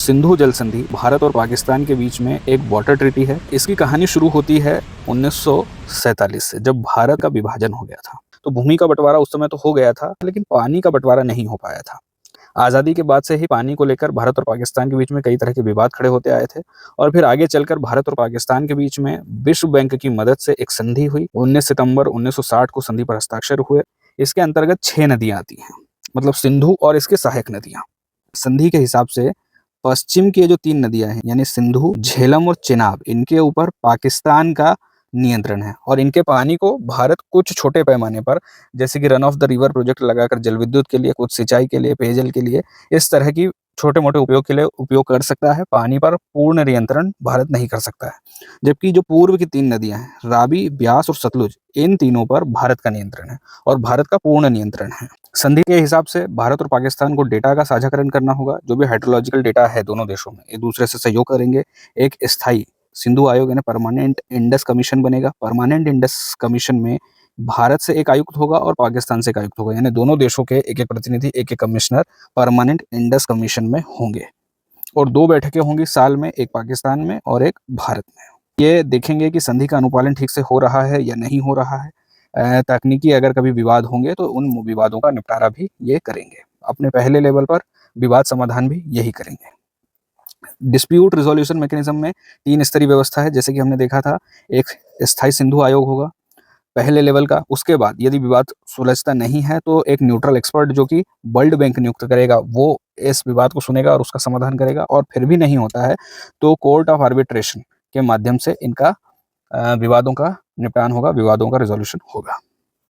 सिंधु जल संधि भारत और पाकिस्तान के बीच में एक वाटर ट्रीटी है। इसकी कहानी शुरू होती है 1947 से, जब भारत का विभाजन हो गया था। तो भूमि का बंटवारा उस समय तो हो गया था, लेकिन पानी का बंटवारा नहीं हो पाया था। आज़ादी के बाद से ही पानी को लेकर भारत और पाकिस्तान के बीच में कई तरह के विवाद खड़े होते आए थे और फिर आगे चलकर भारत और पाकिस्तान के बीच में विश्व बैंक की मदद से एक संधि हुई। 19 सितंबर 1960 को संधि पर हस्ताक्षर हुए। इसके अंतर्गत 6 नदियां आती हैं, मतलब सिंधु और इसके सहायक नदियां। संधि के हिसाब से पश्चिम की जो 3 नदियां हैं, यानी सिंधु, झेलम और चेनाब, इनके ऊपर पाकिस्तान का नियंत्रण है और इनके पानी को भारत कुछ छोटे पैमाने पर, जैसे कि run of the river project लगाकर जल विद्युत के लिए, कुछ सिंचाई के लिए, पेयजल के लिए, इस तरह की छोटे-मोटे उपयोग के लिए उपयोग कर सकता है। पानी पर पूर्ण नियंत्रण भारत नहीं कर सकता है। जबकि जो पूर्व की 3 नदियां हैं, रावी, ब्यास और सतलुज, इन तीनों पर भारत का नियंत्रण है और भारत का पूर्ण नियंत्रण है। संधि के हिसाब से भारत और पाकिस्तान को डेटा का साझाकरण करना होगा। जो भी हाइड्रोलॉजिकल डेटा है दोनों देशों में, एक दूसरे से सहयोग करेंगे। एक स्थायी सिंधु आयोग यानी परमानेंट इंडस कमीशन बनेगा। परमानेंट इंडस कमीशन में भारत से एक आयुक्त होगा और पाकिस्तान से एक आयुक्त होगा, यानी दोनों देशों के एक-एक प्रतिनिधि, एक-एक कमिश्नर परमानेंट इंडस कमीशन में होंगे और 2 बैठकें होंगी साल में, एक पाकिस्तान में और एक भारत में। ये देखेंगे कि संधि का अनुपालन ठीक से हो रहा है या नहीं हो रहा है। तकनीकी अगर कभी विवाद होंगे तो उन विवादों का निपटारा भी ये करेंगे। अपने पहले लेवल पर विवाद समाधान भी यही करेंगे। डिस्प्यूट रिज़ॉल्यूशन मैकेनिज्म में 3 स्तरीय व्यवस्था है, जैसे कि हमने देखा था। एक स्थायी सिंधु आयोग होगा पहले लेवल का। उसके बाद यदि विवाद सुलझता नहीं है तो एक न्यूट्रल एक्सपर्ट, जो कि वर्ल्ड बैंक नियुक्त करेगा, वो इस विवाद को सुनेगा और उसका समाधान करेगा। और फिर भी नहीं होता है तो कोर्ट ऑफ आर्बिट्रेशन के माध्यम से इनका विवादों का निपटान होगा, विवादों का रिज़ॉल्यूशन होगा।